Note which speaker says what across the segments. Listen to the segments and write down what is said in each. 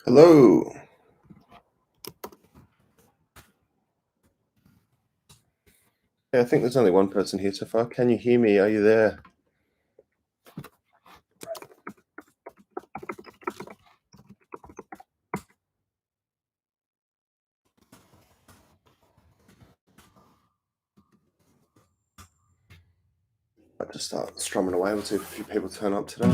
Speaker 1: Hello. Yeah, I think there's only one person here so far. Can you hear me? Are you there? I'll just start strumming away. We'll see if a few people turn up today.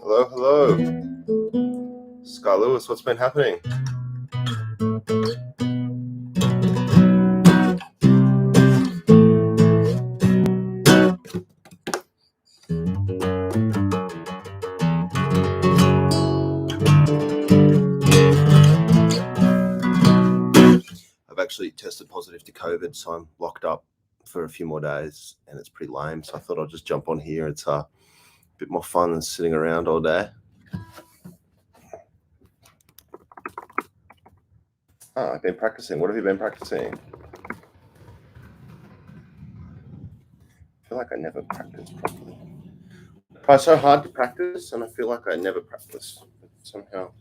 Speaker 1: Hello, hello. Sky Lewis, what's been happening? I've actually tested positive to COVID, so I'm locked up for a few more days, and it's pretty lame. So I thought I'd just jump on here. It's a bit more fun than sitting around all day. I've been practicing. What have you been practicing? I feel like I never practice properly. I try so hard to practice, and I feel like I never practice. Somehow,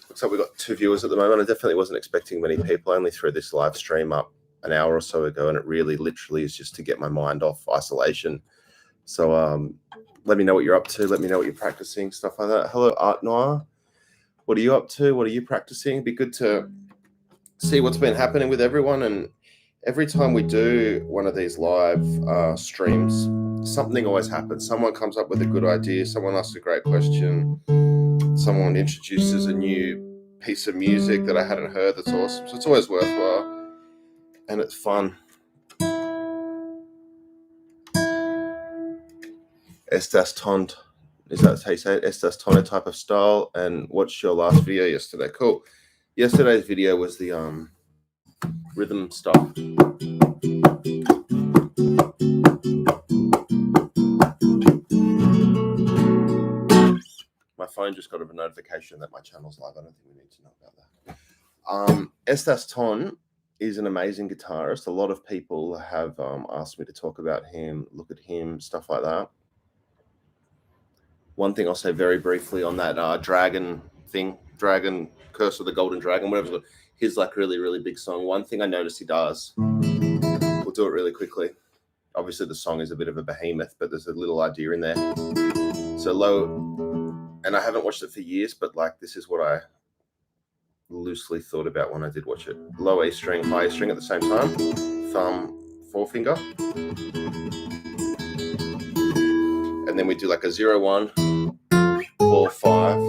Speaker 1: Looks like we've got 2 viewers at the moment. I definitely wasn't expecting many people. I only threw this live stream up an hour or so ago, and it really literally is just to get my mind off isolation. So let me know what you're up to. Let me know what you're practicing, stuff like that. Hello, Art Noir. What are you up to? What are you practicing? It'd be good to see what's been happening with everyone. And every time we do one of these live streams, something always happens. Someone comes up with a good idea. Someone asks a great question. Someone introduces a new piece of music that I hadn't heard that's awesome. So it's always worthwhile and it's fun. Estas Tont, is that how you say it? Estas Tont type of style. And what's your last video yesterday? Cool. Yesterday's video was the rhythm stuff. My phone just got a notification that my channel's live. I don't think we need to know about that. Estas Ton is an amazing guitarist. A lot of people have asked me to talk about him, look at him, stuff like that. One thing I'll say very briefly on that Dragon thing, Dragon, Curse of the Golden Dragon, whatever, his like really, really big song. One thing I noticed he does, we'll do it really quickly. Obviously the song is a bit of a behemoth, but there's a little idea in there. So low, and I haven't watched it for years, but like this is what I loosely thought about when I did watch it. Low A string, high A string at the same time, thumb, forefinger. And then we do like a 0, 1, 4, 5,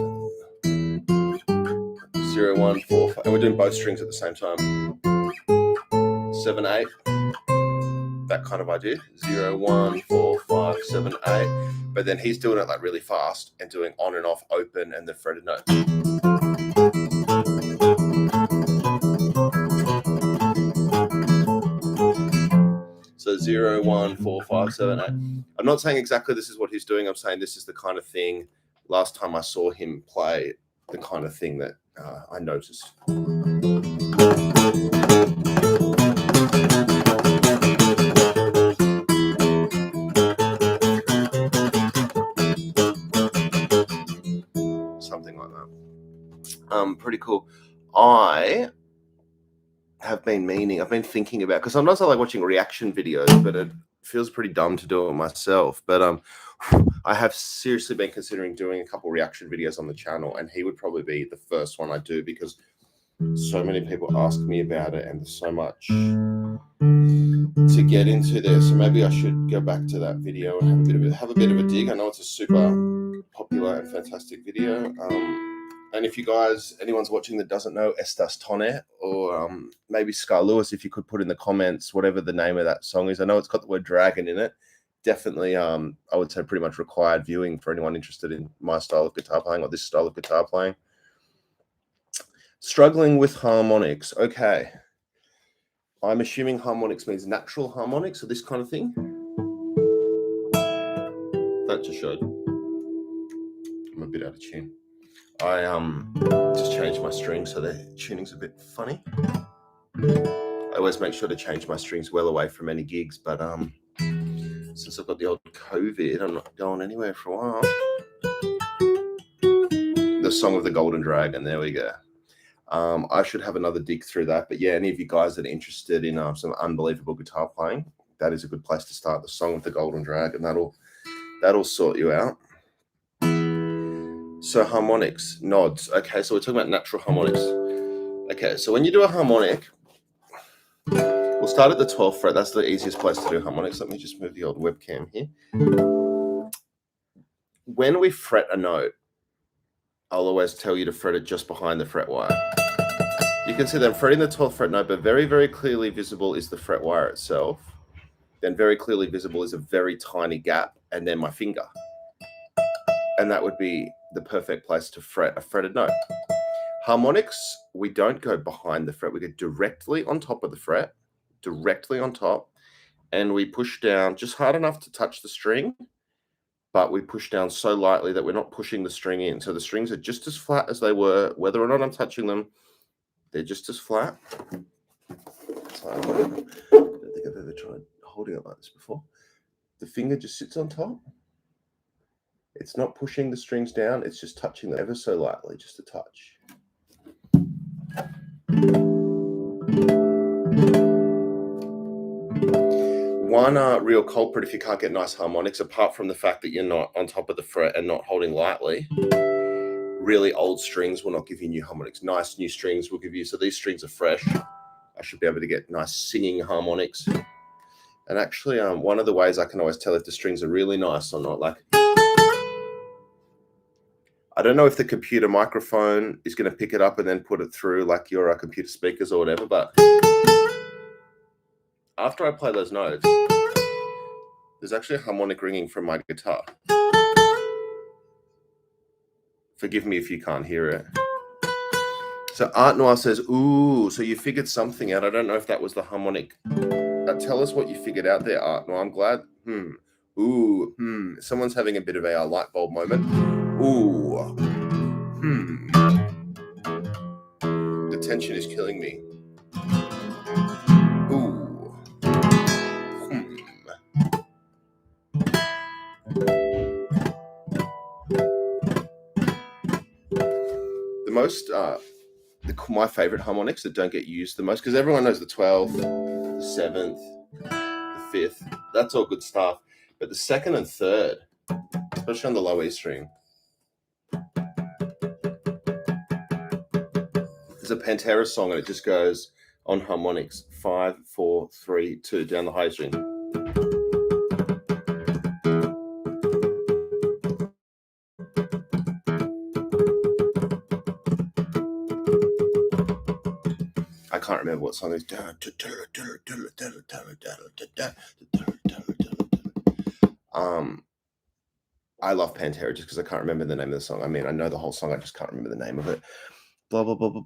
Speaker 1: 0, 1, 4, 5. And we're doing both strings at the same time. 7, 8. That kind of idea. 0, 1, 4, 5, 7, 8. But then he's doing it like really fast and doing on and off, open, and the fretted note. So 0, 1, 4, 5, 7, 8. I'm not saying exactly this is what he's doing. I'm saying this is the kind of thing, last time I saw him play, the kind of thing that I noticed. Something like that. Pretty cool. I've been thinking about, because I'm not so like watching reaction videos, but it feels pretty dumb to do it myself. But I have seriously been considering doing a couple reaction videos on the channel, and he would probably be the first one I do because so many people ask me about it, and there's so much to get into there. So maybe I should go back to that video and have a bit of a dig. I know it's a super popular and fantastic video. And if you guys, anyone's watching that doesn't know Estas Tone, or maybe Scar Lewis, if you could put in the comments whatever the name of that song is. I know it's got the word dragon in it. Definitely, I would say pretty much required viewing for anyone interested in my style of guitar playing or this style of guitar playing. Struggling with harmonics. Okay. I'm assuming harmonics means natural harmonics or this kind of thing. That just showed. I'm a bit out of tune. I just changed my strings so the tuning's a bit funny. I always make sure to change my strings well away from any gigs, but since I've got the old COVID, I'm not going anywhere for a while. The Song of the Golden Dragon, there we go. I should have another dig through that, but yeah, any of you guys that are interested in some unbelievable guitar playing, that is a good place to start. The Song of the Golden Dragon, that'll sort you out. So harmonics, nods. Okay, so we're talking about natural harmonics. Okay, so when you do a harmonic, we'll start at the 12th fret. That's the easiest place to do harmonics. Let me just move the old webcam here. When we fret a note, I'll always tell you to fret it just behind the fret wire. You can see that I'm fretting the 12th fret note, but very, very clearly visible is the fret wire itself. Then very clearly visible is a very tiny gap, and then my finger. And that would be the perfect place to fret a fretted note. Harmonics, we don't go behind the fret. We go directly on top of the fret, directly on top, and we push down just hard enough to touch the string, but we push down so lightly that we're not pushing the string in. So the strings are just as flat as they were, whether or not I'm touching them, they're just as flat. So I don't think I've ever tried holding it like this before. The finger just sits on top. It's not pushing the strings down, it's just touching them ever so lightly, just a touch. One real culprit if you can't get nice harmonics, apart from the fact that you're not on top of the fret and not holding lightly, really old strings will not give you new harmonics. Nice new strings will give you, so these strings are fresh. I should be able to get nice singing harmonics. And actually, one of the ways I can always tell if the strings are really nice or not, like, I don't know if the computer microphone is going to pick it up and then put it through like your computer speakers or whatever, but after I play those notes, there's actually a harmonic ringing from my guitar. Forgive me if you can't hear it. So Art Noir says, ooh, so you figured something out. I don't know if that was the harmonic. Tell us what you figured out there, Art Noir. I'm glad. Someone's having a bit of a light bulb moment. Ooh. The tension is killing me. Ooh. The most, my favorite harmonics that don't get used the most, because everyone knows the 12th, the 7th, the 5th. That's all good stuff. But the 2nd and 3rd, especially on the low E string, there's a Pantera song and it just goes on harmonics 5, 4, 3, 2 down the high string. I can't remember what song it is. I love Pantera just because I can't remember the name of the song. I mean, I know the whole song, I just can't remember the name of it. Blah, blah, blah, blah,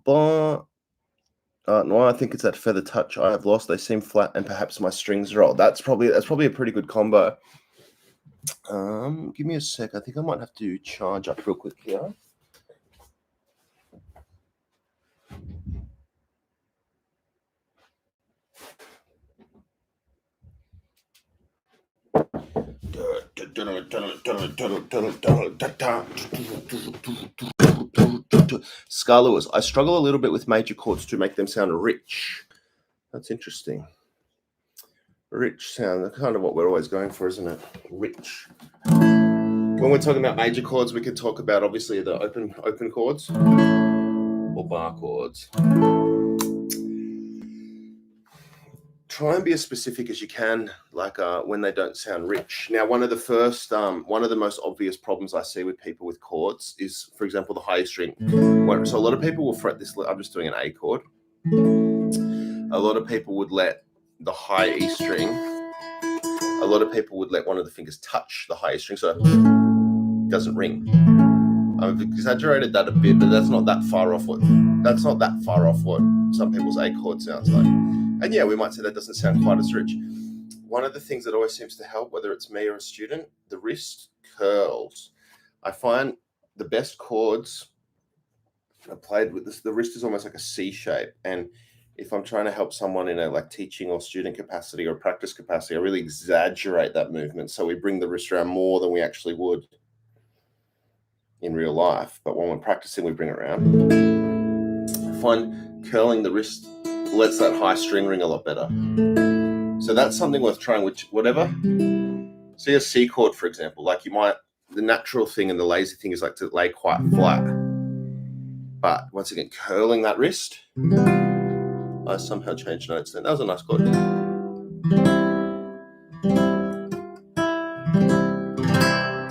Speaker 1: blah. No, I think it's that feather touch I have lost. They seem flat and perhaps my strings are old. That's probably a pretty good combo. Give me a sec. I think I might have to charge up real quick here. Scar Lewis, I struggle a little bit with major chords to make them sound rich. That's interesting. Rich sound, kind of what we're always going for, isn't it? Rich. When we're talking about major chords, we could talk about obviously the open chords or bar chords. Try and be as specific as you can, like when they don't sound rich. Now, one of the most obvious problems I see with people with chords is, for example, the high string. So a lot of people will fret this. I'm just doing an A chord. A lot of people would let the high E string. A lot of people would let one of the fingers touch the high E string, so it doesn't ring. I've exaggerated that a bit, but that's not that far off what some people's A chord sounds like. And yeah, we might say that doesn't sound quite as rich. One of the things that always seems to help, whether it's me or a student, the wrist curls. I find the best chords I played with this, the wrist is almost like a C shape. And if I'm trying to help someone in a like teaching or student capacity or practice capacity, I really exaggerate that movement. So we bring the wrist around more than we actually would in real life. But when we're practicing, we bring it around. I find curling the wrist lets that high string ring a lot better. So that's something worth trying, which whatever. See a C chord, for example, like you might, the natural thing and the lazy thing is like to lay quite flat. But once again, curling that wrist, I somehow changed notes then. That was a nice chord.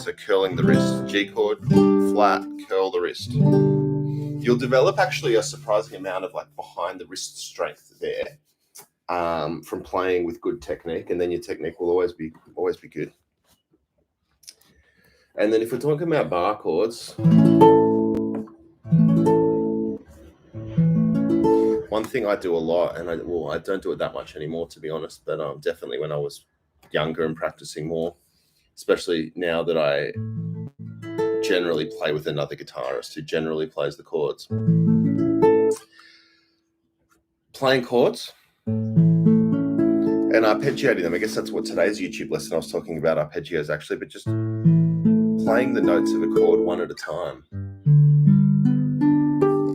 Speaker 1: So curling the wrist, G chord, flat, curl the wrist. You'll develop actually a surprising amount of like behind the wrist strength there from playing with good technique, and then your technique will always be good. And then if we're talking about bar chords, one thing I do a lot, and I don't do it that much anymore, to be honest, but definitely when I was younger and practicing more, especially now that I generally play with another guitarist who generally plays the chords. Playing chords and arpeggiating them. I guess that's what today's YouTube lesson I was talking about, arpeggios actually, but just playing the notes of a chord one at a time.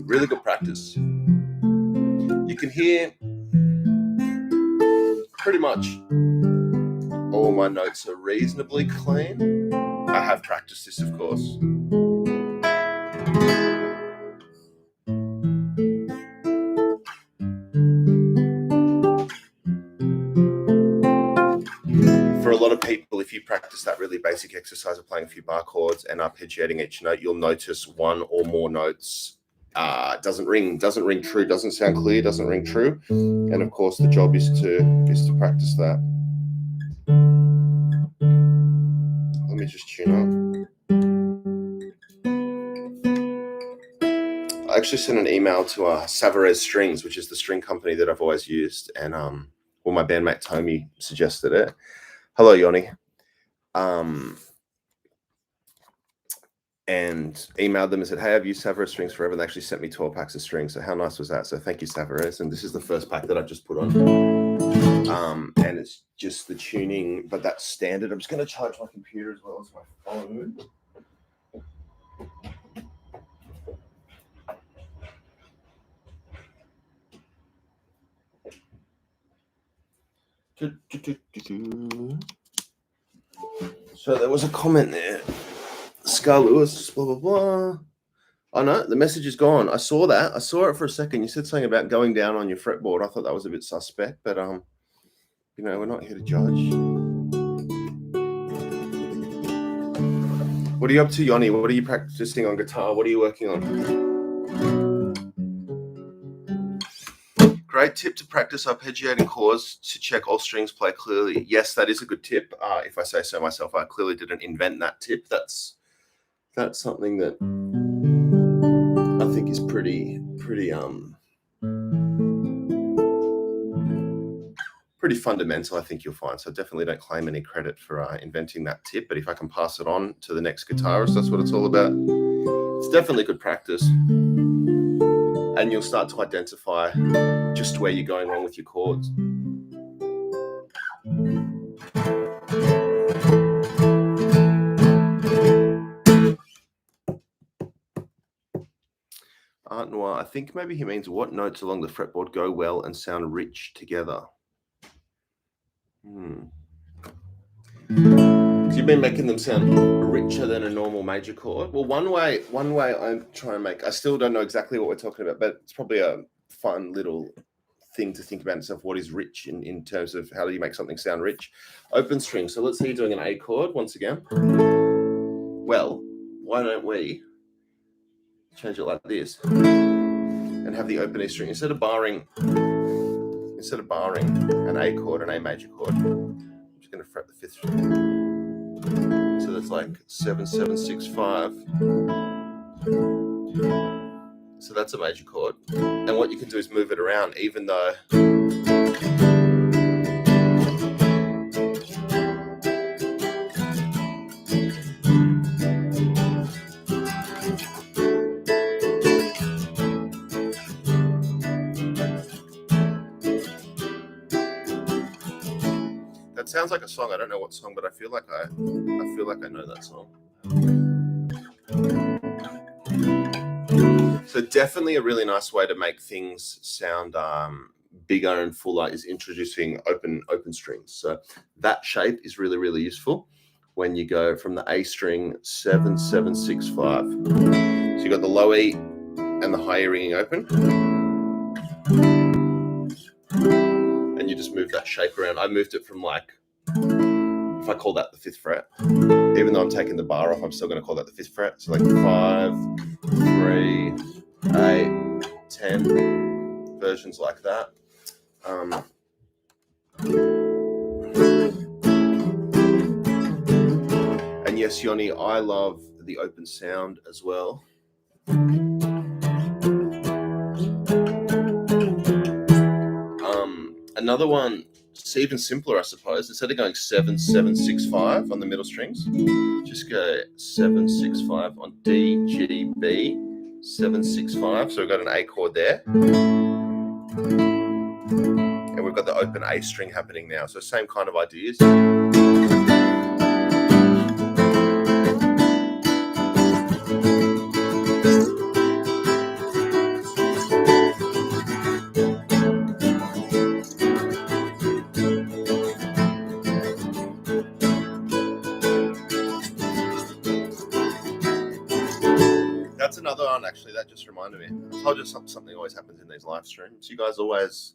Speaker 1: Really good practice. You can hear pretty much all my notes are reasonably clean. I have practiced this, of course. For a lot of people, if you practice that really basic exercise of playing a few bar chords and arpeggiating each note, you'll notice one or more notes doesn't ring true, doesn't sound clear, doesn't ring true. And of course, the job is to practice that. Let me just tune up. I actually sent an email to Savarez Strings, which is the string company that I've always used, and my bandmate Tommy suggested it. Hello, Yoni. And emailed them and said, hey, I've used Savarez Strings forever. And they actually sent me 12 packs of strings. So how nice was that? So thank you, Savarez. And this is the first pack that I just put on. And it's just the tuning, but that's standard. I'm just going to charge my computer as well as my phone. So there was a comment there. Scar Lewis, blah, blah, blah. Oh, no, the message is gone. I saw that. I saw it for a second. You said something about going down on your fretboard. I thought that was a bit suspect, but, we're not here to judge. What are you up to, Yoni? What are you practicing on guitar? What are you working on? Great tip to practice arpeggiating chords to check all strings play clearly. Yes, that is a good tip. If I say so myself, I clearly didn't invent that tip. That's something that I think is pretty fundamental, I think you'll find. So I definitely don't claim any credit for inventing that tip, but if I can pass it on to the next guitarist, that's what it's all about. It's definitely good practice. And you'll start to identify just where you're going wrong with your chords. Art Noir, I think maybe he means what notes along the fretboard go well and sound rich together. You've been making them sound richer than a normal major chord. Well, one way I'm trying to make, I still don't know exactly what we're talking about, but it's probably a fun little thing to think about itself. What is rich in terms of how do you make something sound rich? Open string. So let's say you're doing an A chord once again. Well, why don't we change it like this and have the open E string instead of barring an A chord, an A major chord. I'm just going to fret the 5th string. So that's like 7, 7, 6, 5. So that's a major chord. And what you can do is move it around, even though that sounds like a song. I don't know what song, but I feel like I know that song. So definitely a really nice way to make things sound bigger and fuller is introducing open strings. So that shape is really, really useful when you go from the A string 7 7 6 5. So you got the low E and the high E ringing open, and you just move that shape around. I moved it from, like, if I call that the 5th fret, even though I'm taking the bar off, I'm still going to call that the 5th fret. So like 5 3 8 10, versions like that. And yes, Yoni, I love the open sound as well. Another one, it's even simpler, I suppose. Instead of going 7 7 6 5 on the middle strings, just go 7 6 5 on D G B 7 6 5. So we've got an A chord there, and we've got the open A string happening now. So same kind of ideas. That's another one, actually, that just reminded me. I told you something always happens in these live streams. You guys always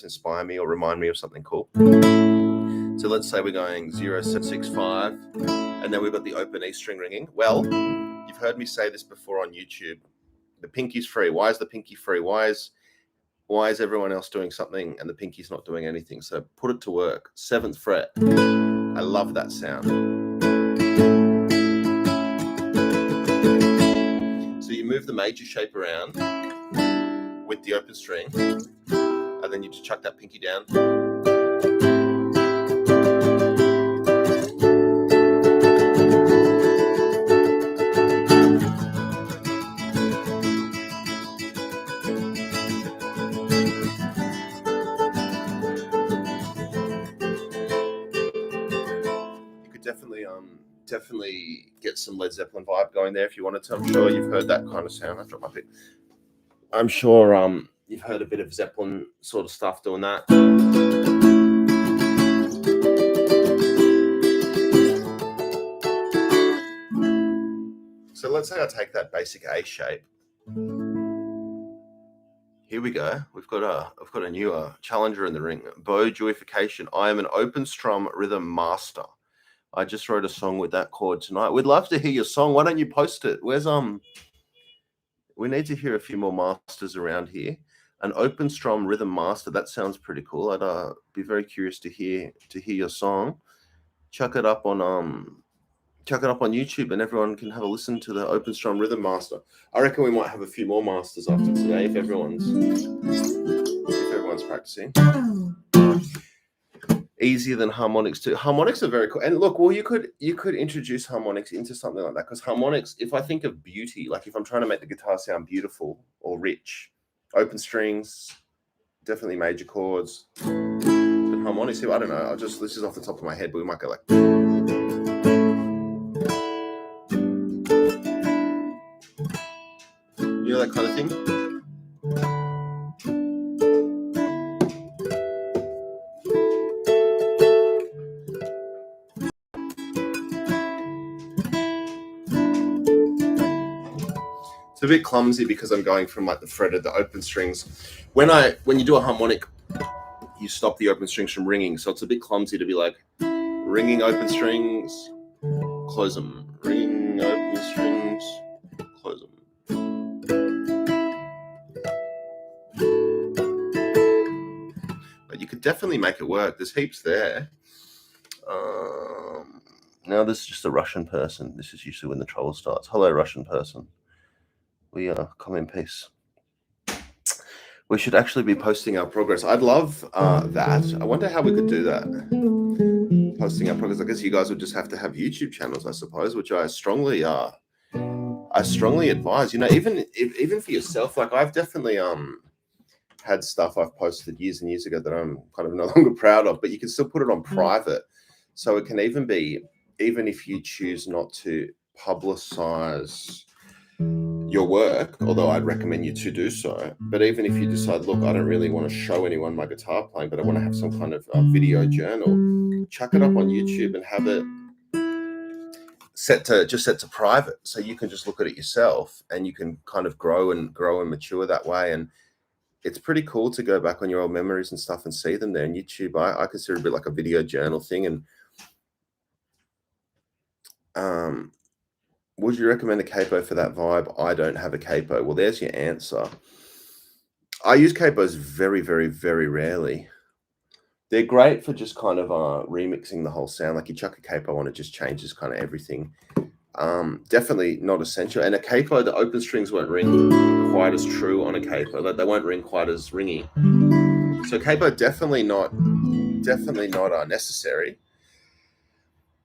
Speaker 1: inspire me or remind me of something cool. So let's say we're going 0 7 6 5, and then we've got the open E string ringing. Well, you've heard me say this before on YouTube. The pinky's free. Why is the pinky free? Why is everyone else doing something and the pinky's not doing anything? So put it to work. 7th fret. I love that sound. So you move the major shape around with the open string, and then you just chuck that pinky down. You could definitely get some Led Zeppelin vibe going there if you wanted to. I'm sure you've heard that kind of sound. I dropped my pick. I'm sure you've heard a bit of Zeppelin sort of stuff doing that. So let's say I take that basic A shape. Here we go. I've got a new challenger in the ring. Bow Joyification. I am an open strum rhythm master. I just wrote a song with that chord tonight. We'd love to hear your song. Why don't you post it? Where's we need to hear a few more masters around here. An open strum rhythm master. That sounds pretty cool. I'd be very curious to hear your song. Chuck it up on YouTube, and everyone can have a listen to the open strum rhythm master. I reckon we might have a few more masters after today if everyone's practicing. Easier than harmonics too. Harmonics are very cool. And look, well, you could introduce harmonics into something like that, because harmonics, if I think of beauty, like if I'm trying to make the guitar sound beautiful or rich, open strings, definitely major chords. But harmonics, I don't know. This is off the top of my head, but we might go like, you know, that kind of thing. It's a bit clumsy because I'm going from like the fretted, the open strings. When you do a harmonic, you stop the open strings from ringing, so it's a bit clumsy to be like ringing open strings, close them, ringing open strings, close them. But you could definitely make it work. There's heaps there. Now this is just a Russian person. This is usually when the trouble starts. Hello, Russian person. we come in peace. We should actually be posting our progress. I'd love that. I wonder how we could do that. Posting our progress. I guess you guys would just have to have YouTube channels, I suppose, which I strongly advise. You know, even for yourself, like I've definitely had stuff I've posted years and years ago that I'm kind of no longer proud of, but you can still put it on private. So it can even be, even if you choose not to publicize your work, although I'd recommend you to do so. But even if you decide, look, I don't really want to show anyone my guitar playing, but I want to have some kind of video journal, chuck it up on YouTube and have it set to private, so you can just look at it yourself and you can kind of grow and mature that way. And it's pretty cool to go back on your old memories and stuff and see them there. And YouTube, I consider it a bit like a video journal thing. And would you recommend a capo for that vibe? I don't have a capo. Well, there's your answer. I use capos very, very, very rarely. They're great for just kind of remixing the whole sound. Like you chuck a capo on, it just changes kind of everything. Definitely not essential. And a capo, the open strings won't ring quite as true on a capo. They won't ring quite as ringy. So capo definitely not necessary.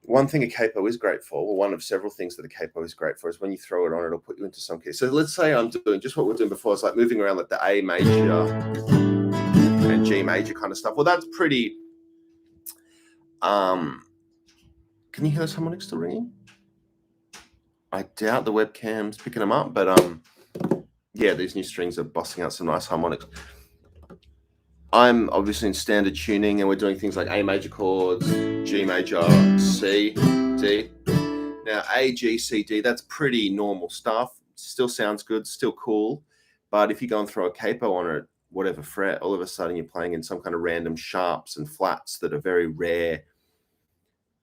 Speaker 1: One thing a capo is great for, well, one of several things that a capo is great for, is when you throw it on, it'll put you into some key. So let's say I'm doing just what we're doing before. It's like moving around like the A major and G major kind of stuff. Well, that's pretty. Can you hear those harmonics still ringing? I doubt the webcam's picking them up, but yeah, these new strings are busting out some nice harmonics. I'm obviously in standard tuning, and we're doing things like A major chords, G major, C, D. Now, A, G, C, D, that's pretty normal stuff. Still sounds good, still cool. But if you go and throw a capo on it, whatever fret, all of a sudden you're playing in some kind of random sharps and flats that are very rare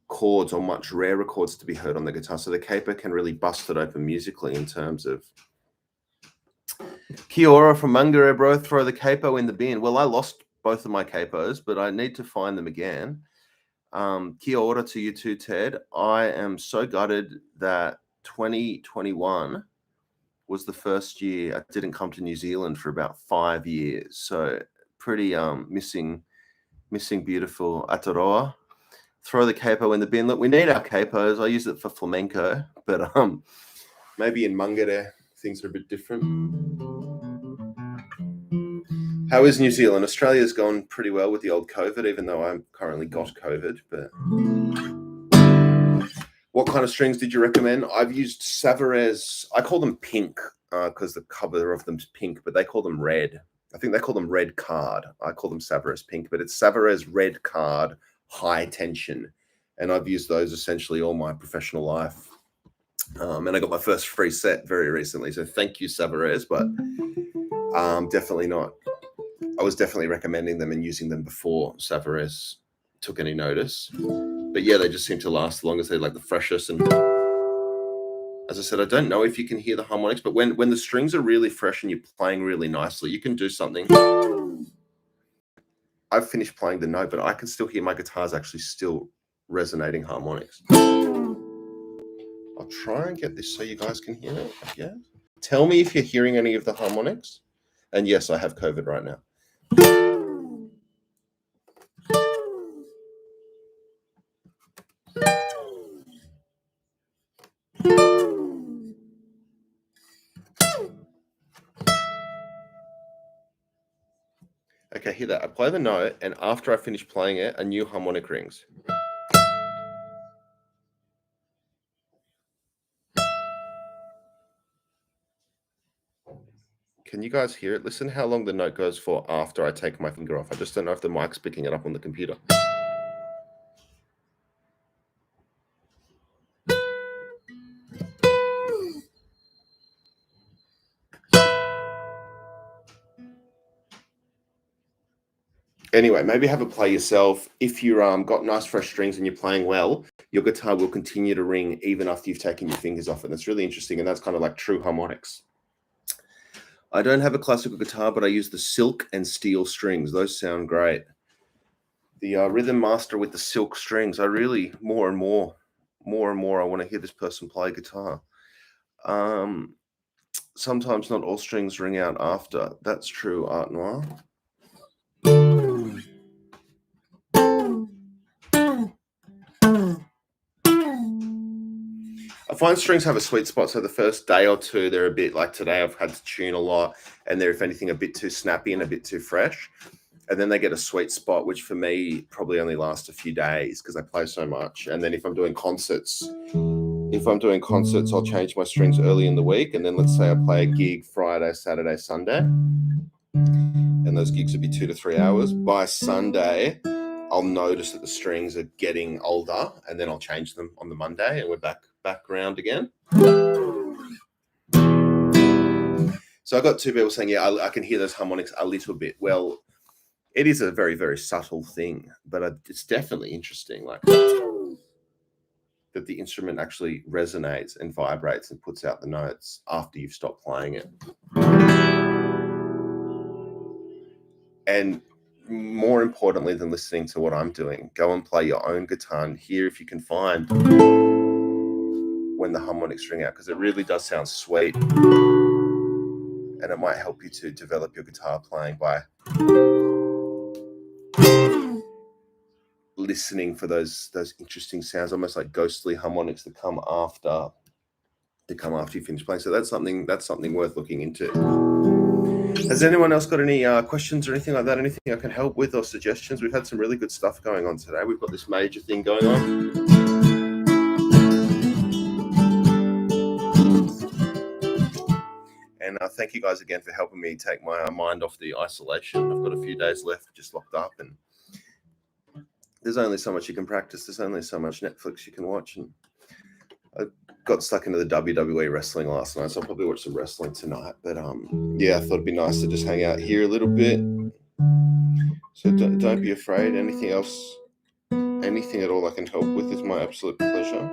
Speaker 1: chords, or much rarer chords to be heard on the guitar. So the capo can really bust it open musically in terms of. Kia ora from Mungara, bro. Throw the capo in the bin. Well, I lost both of my capos, but I need to find them again. Kia ora to you too, Ted. I am so gutted that 2021 was the first year I didn't come to New Zealand for about 5 years. So pretty missing beautiful Aotearoa. Throw the capo in the bin. Look, we need our capos. I use it for flamenco, but maybe in Mungara things are a bit different. How is New Zealand? Australia's gone pretty well with the old COVID, even though I'm currently got COVID. But what kind of strings did you recommend? I've used Savarez. I call them pink because the cover of them's pink, but they call them red. I think they call them red card. I call them Savarez pink, but it's Savarez red card high tension. And I've used those essentially all my professional life. And I got my first free set very recently. So thank you, Savarez, but definitely not. I was definitely recommending them and using them before Savarez took any notice. But yeah, they just seem to last the longest. They're like the freshest. And as I said, I don't know if you can hear the harmonics, but when the strings are really fresh and you're playing really nicely, you can do something. I've finished playing the note, but I can still hear my guitars actually still resonating harmonics. I'll try and get this so you guys can hear it. Yeah. Tell me if you're hearing any of the harmonics. And yes, I have COVID right now. Okay, hear that. I play the note, and after I finish playing it, a new harmonic rings. Can you guys hear it? Listen how long the note goes for after I take my finger off. I just don't know if the mic's picking it up on the computer. Anyway, maybe have a play yourself. If you're got nice fresh strings and you're playing well, your guitar will continue to ring even after you've taken your fingers off it. And that's really interesting, and that's kind of like true harmonics. I don't have a classical guitar, but I use the silk and steel strings. Those sound great. The Rhythm Master with the silk strings. I really more and more I want to hear this person play guitar. sometimes not all strings ring out after. That's true, Art Noir. I find strings have a sweet spot. So the first day or two, they're a bit like today. I've had to tune a lot, and they're, if anything, a bit too snappy and a bit too fresh. And then they get a sweet spot, which for me probably only lasts a few days because I play so much. And then if I'm doing concerts, I'll change my strings early in the week. And then let's say I play a gig Friday, Saturday, Sunday, and those gigs would be 2 to 3 hours. By Sunday, I'll notice that the strings are getting older, and then I'll change them on the Monday, and we're back around again. So I got two people saying, yeah, I can hear those harmonics a little bit. Well, it is a very, very subtle thing, but it's definitely interesting, like that the instrument actually resonates and vibrates and puts out the notes after you've stopped playing it. And more importantly than listening to what I'm doing, go and play your own guitar and hear if you can find when the harmonics ring out, because it really does sound sweet, and it might help you to develop your guitar playing by listening for those interesting sounds, almost like ghostly harmonics that come after you finish playing. So that's something worth looking into. Has anyone else got any questions or anything like that? Anything I can help with or suggestions? We've had some really good stuff going on today. We've got this major thing going on. And thank you guys again for helping me take my mind off the isolation. I've got a few days left, just locked up, and there's only so much you can practice. There's only so much Netflix you can watch. And I got stuck into the WWE wrestling last night, so I'll probably watch some wrestling tonight. But yeah, I thought it'd be nice to just hang out here a little bit. So don't be afraid. Anything else, anything at all I can help with is my absolute pleasure.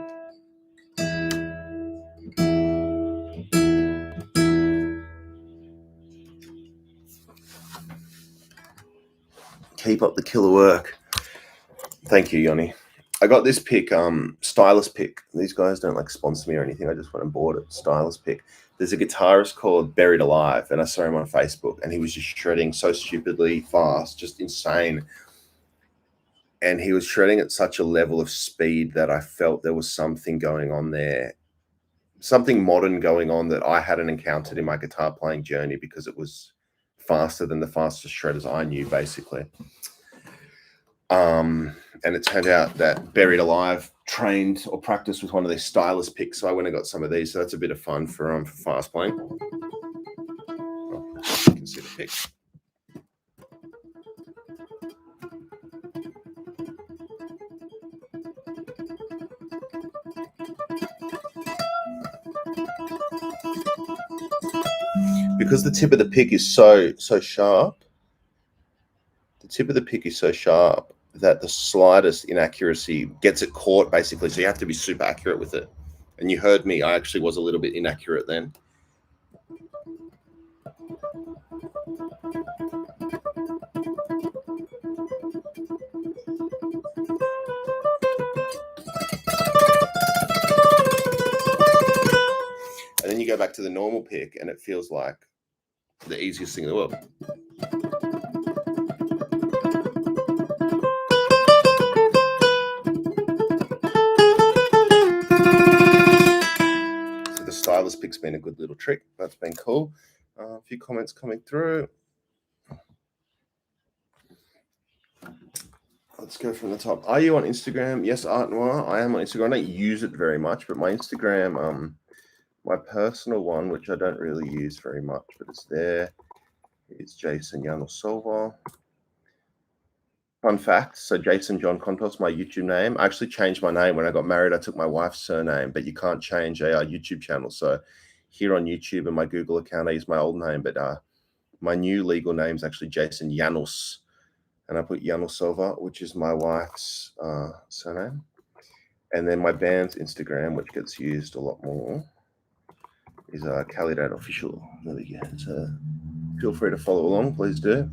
Speaker 1: Keep up the killer work. Thank you, Yoni. I got this pick, stylus pick. These guys don't like sponsor me or anything. I just went and bought it. Stylus pick. There's a guitarist called Buried Alive, and I saw him on Facebook, and he was just shredding so stupidly fast, just insane. And he was shredding at such a level of speed that I felt there was something going on there, something modern going on that I hadn't encountered in my guitar playing journey, because it was faster than the fastest shredders I knew, basically. And it turned out that Buried Alive trained or practiced with one of these stylus picks, so I went and got some of these. So that's a bit of fun for fast playing. Oh, you can see the pick. Because the tip of the pick is so sharp. The tip of the pick is so sharp that the slightest inaccuracy gets it caught, basically. So you have to be super accurate with it. And you heard me, I actually was a little bit inaccurate then. And then you go back to the normal pick, and it feels like the easiest thing in the world. So the stylus pick's been a good little trick. That's been cool. A few comments coming through. Let's go from the top. Are you on Instagram? Yes, Art Noir. I am on Instagram. I don't use it very much, but my Instagram, my personal one, which I don't really use very much, but it's there. It's Jason John Contos. Fun fact, so Jason John Contos, my YouTube name. I actually changed my name when I got married. I took my wife's surname, but you can't change a YouTube channel. So here on YouTube and my Google account, I use my old name, but my new legal name is actually Jason Janos. And I put Janosova, which is my wife's surname. And then my band's Instagram, which gets used a lot more, is Calidad Official. There we go. So feel free to follow along, please do.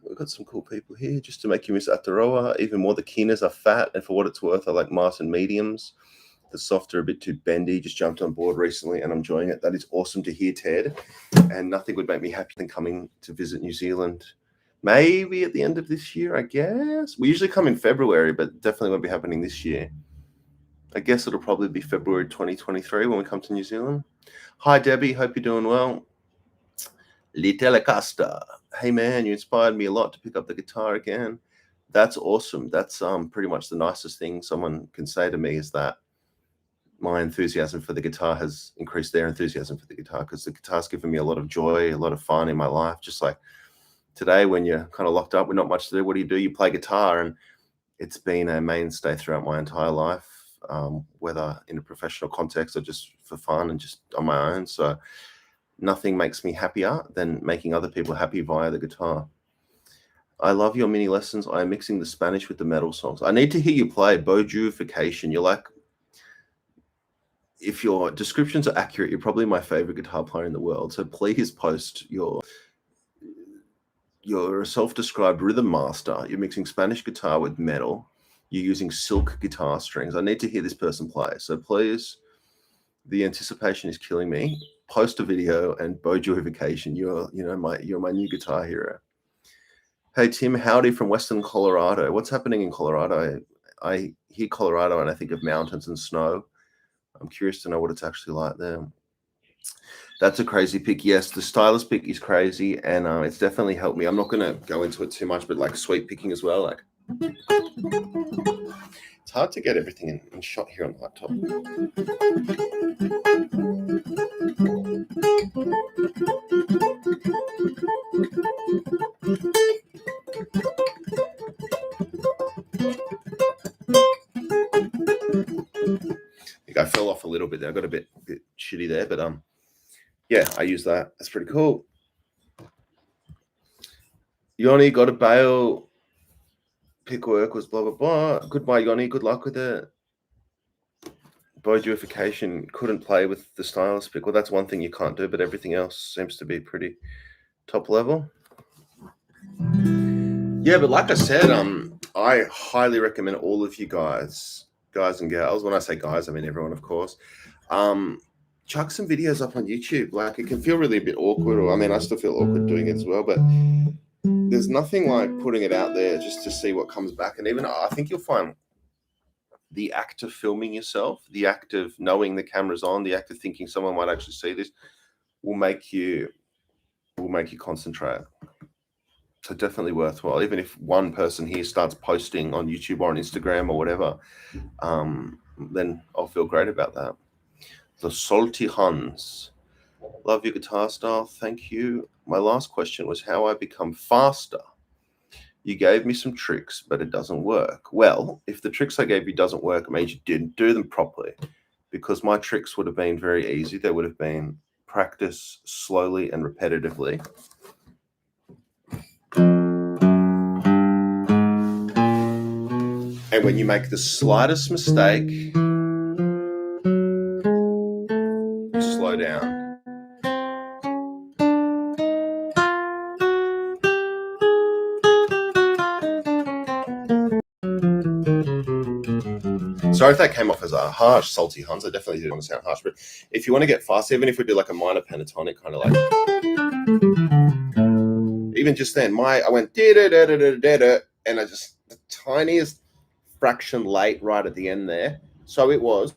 Speaker 1: We've got some cool people here. Just to make you miss Ataroa, even more, the Kinas are fat, and for what it's worth, I like Martin mediums. The softs are a bit too bendy. Just jumped on board recently and I'm enjoying it. That is awesome to hear, Ted. And nothing would make me happier than coming to visit New Zealand. Maybe at the end of this year, I guess. We usually come in February, but definitely won't be happening this year. I guess it'll probably be February 2023 when we come to New Zealand. Hi, Debbie. Hope you're doing well. Little Costa. Hey, man, you inspired me a lot to pick up the guitar again. That's awesome. That's pretty much the nicest thing someone can say to me is that my enthusiasm for the guitar has increased their enthusiasm for the guitar, because the guitar's given me a lot of joy, a lot of fun in my life. Just like today when you're kind of locked up with not much to do, what do? You play guitar, and it's been a mainstay throughout my entire life, whether in a professional context or just for fun and just on my own. So nothing makes me happier than making other people happy via the guitar. I love your mini lessons. I am mixing the Spanish with the metal songs. I need to hear you play Bojuification. You're like, if your descriptions are accurate, you're probably my favorite guitar player in the world. So please post you're a self-described rhythm master. You're mixing Spanish guitar with metal. You're using silk guitar strings. I need to hear this person play. So please, the anticipation is killing me. Post a video and Bojuification. You're my new guitar hero. Hey, Tim, howdy from Western Colorado. What's happening in Colorado? I hear Colorado and I think of mountains and snow. I'm curious to know what it's actually like there. That's a crazy pick. Yes, the stylus pick is crazy, and it's definitely helped me. I'm not going to go into it too much, but like sweep picking as well. Like, it's hard to get everything in shot here on the laptop. I think I fell off a little bit there. I got a bit shitty there, but yeah, I use that. That's pretty cool. Yoni, got to bail. Pick work was blah blah blah. Goodbye, Yoni. Good luck with it. Bojuification couldn't play with the stylus pick. Well, that's one thing you can't do, but everything else seems to be pretty top level. Yeah, but like I said, I highly recommend all of you guys and gals. When I say guys, I mean everyone, of course. Chuck some videos up on YouTube. Like, it can feel really a bit awkward, or I mean, I still feel awkward doing it as well, but there's nothing like putting it out there just to see what comes back. And even I think you'll find the act of filming yourself, the act of knowing the camera's on, the act of thinking someone might actually see this will make you concentrate. So definitely worthwhile. Even if one person here starts posting on YouTube or on Instagram or whatever, then I'll feel great about that. The Salty Huns. Love your guitar style. Thank you. My last question was how I become faster. You gave me some tricks, but it doesn't work. Well, if the tricks I gave you doesn't work, it means you didn't do them properly, because my tricks would have been very easy. They would have been practice slowly and repetitively. And when you make the slightest mistake, slow down. Sorry if that came off as a harsh, salty Huns. I definitely didn't want to sound harsh, but if you want to get fast, even if we do like a minor pentatonic, kind of like, even just then, I went da-da-da-da-da-da, and I just, the tiniest fraction late right at the end there. So it was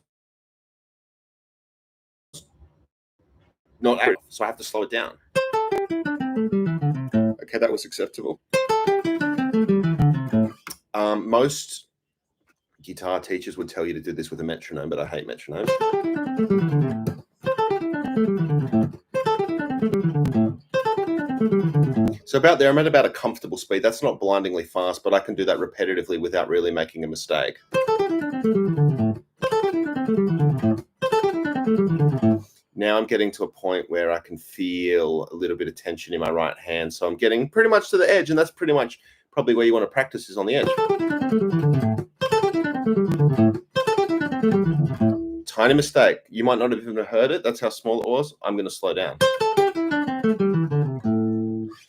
Speaker 1: not accurate, so I have to slow it down. Okay, that was acceptable. Most guitar teachers would tell you to do this with a metronome, but I hate metronomes. So about there, I'm at about a comfortable speed. That's not blindingly fast, but I can do that repetitively without really making a mistake. Now I'm getting to a point where I can feel a little bit of tension in my right hand. So I'm getting pretty much to the edge, and that's pretty much probably where you want to practice, is on the edge. Tiny mistake. You might not have even heard it. That's how small it was. I'm going to slow down.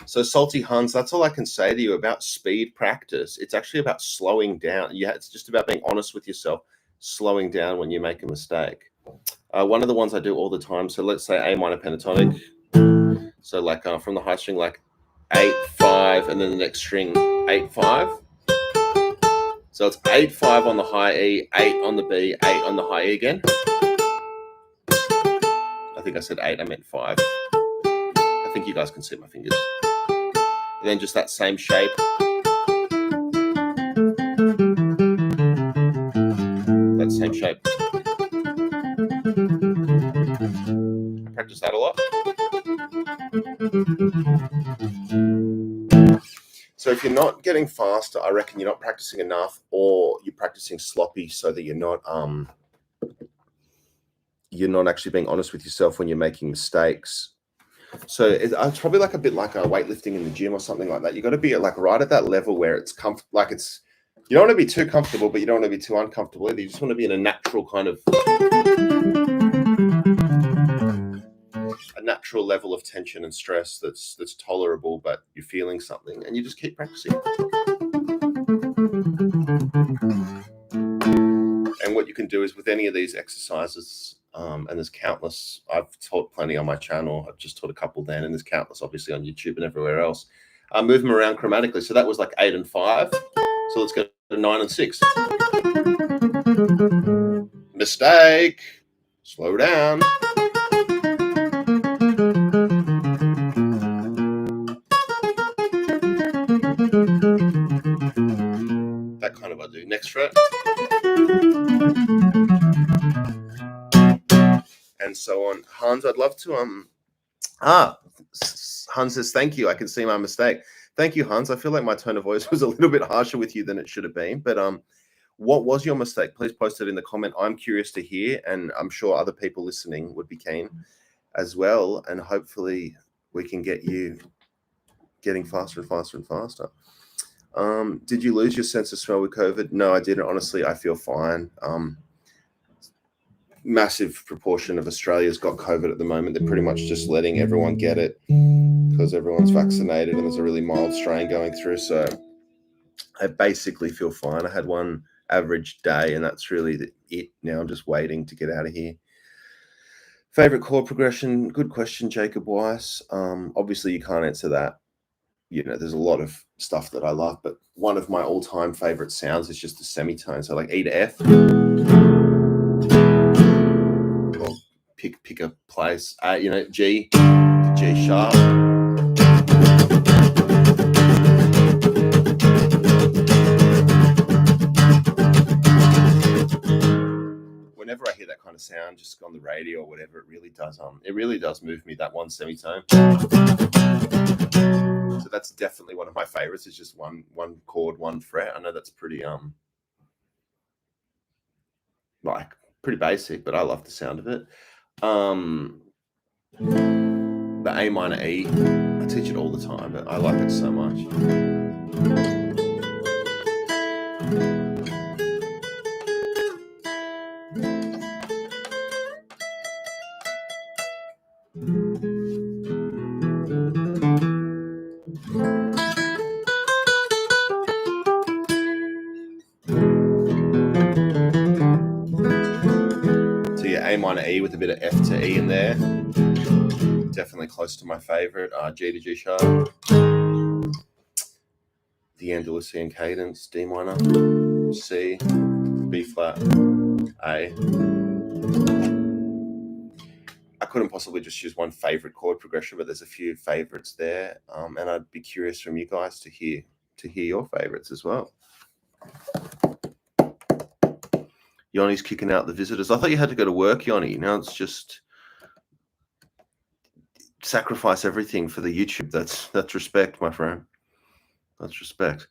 Speaker 1: So Salty Huns, that's all I can say to you about speed practice. It's actually about slowing down. Yeah, it's just about being honest with yourself. slowing down when you make a mistake. One of the ones I do all the time. So let's say A minor pentatonic. So like from the high string, like 8, 5, and then the next string 8, 5. So it's 8, 5 on the high E, 8 on the B, 8 on the high E again. I think I said 8, I meant 5. I think you guys can see my fingers. And then just that same shape. That same shape. I practice that a lot. So if you're not getting faster, I reckon you're not practicing enough, or you're practicing sloppy so that you're not actually being honest with yourself when you're making mistakes. So it's probably like a bit like weightlifting in the gym or something like that. You got to be at like right at that level where it's like it's, you don't want to be too comfortable, but you don't want to be too uncomfortable either. You just want to be in a natural kind of a natural level of tension and stress that's tolerable, but you're feeling something, and you just keep practicing. And what you can do is with any of these exercises, and there's countless, I've taught plenty on my channel. I've just taught a couple then, and there's countless obviously on YouTube and everywhere else. Move them around chromatically. So that was like 8 and 5. So let's go to 9 and 6. Mistake. Slow down. That kind of I do. Next fret. And so on. Hans, I'd love to Hans says thank you. I can see my mistake. Thank you, Hans. I feel like my tone of voice was a little bit harsher with you than it should have been. But what was your mistake? Please post it in the comment. I'm curious to hear, and I'm sure other people listening would be keen as well. And hopefully we can get you getting faster and faster and faster. Did you lose your sense of smell with COVID? No, I didn't. Honestly, I feel fine. Massive proportion of Australia's got COVID at the moment. They're pretty much just letting everyone get it because everyone's vaccinated and there's a really mild strain going through. So I basically feel fine. I had one average day, and that's really it. Now I'm just waiting to get out of here. Favorite chord progression? Good question, Jacob Weiss. Obviously, you can't answer that. You know, there's a lot of stuff that I love, but one of my all-time favorite sounds is just the semitone. So like E to F. Or pick a place. G to G sharp. Whenever I hear that kind of sound, just on the radio or whatever, it really does move me, that one semitone. So that's definitely one of my favorites. It's just one chord, one fret. I know that's pretty pretty basic, but I love the sound of it. The A minor E, I teach it all the time, but I like it so much. So yeah, A minor E with a bit of F to E in there. Definitely close to my favorite. G to G sharp. The Andalusian cadence, D minor, C, B flat, A. I couldn't possibly just choose one favorite chord progression, but there's a few favorites there. And I'd be curious from you guys to hear your favorites as well. Yanni's kicking out the visitors. I thought you had to go to work, Yanni. Now it's just sacrifice everything for the YouTube. That's respect, my friend. That's respect.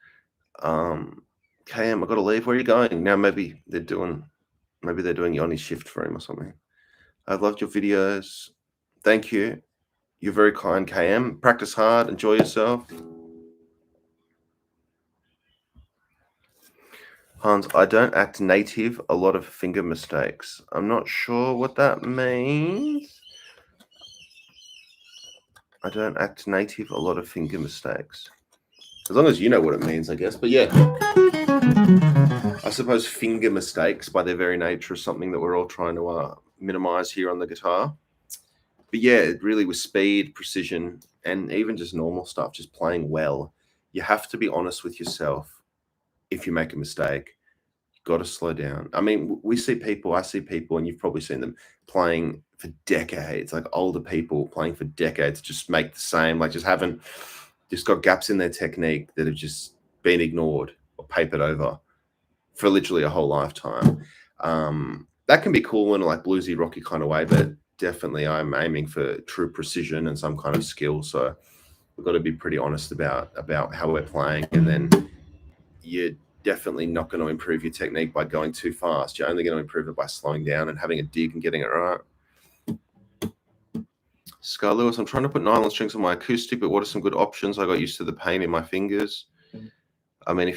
Speaker 1: KM, I got to leave. Where are you going? Now maybe they're doing Yanni's shift for him or something. I've loved your videos. Thank you. You're very kind, KM. Practice hard. Enjoy yourself. Hans, I don't act native. A lot of finger mistakes. I'm not sure what that means. I don't act native. A lot of finger mistakes. As long as you know what it means, I guess. But yeah. I suppose finger mistakes by their very nature is something that we're all trying to minimize here on the guitar. But yeah, it really with speed, precision, and even just normal stuff, just playing well, you have to be honest with yourself. If you make a mistake, you've got to slow down. I mean, I see people, and you've probably seen them playing for decades, like older people playing for decades, just make the same, like just got gaps in their technique that have just been ignored or papered over for literally a whole lifetime. That can be cool in a like bluesy, rocky kind of way, but definitely I'm aiming for true precision and some kind of skill. So we've got to be pretty honest about how we're playing, and then you're definitely not going to improve your technique by going too fast. You're only going to improve it by slowing down and having a dig and getting it right. Scar Lewis, I'm trying to put nylon strings on my acoustic, but what are some good options? I got used to the pain in my fingers. I mean, if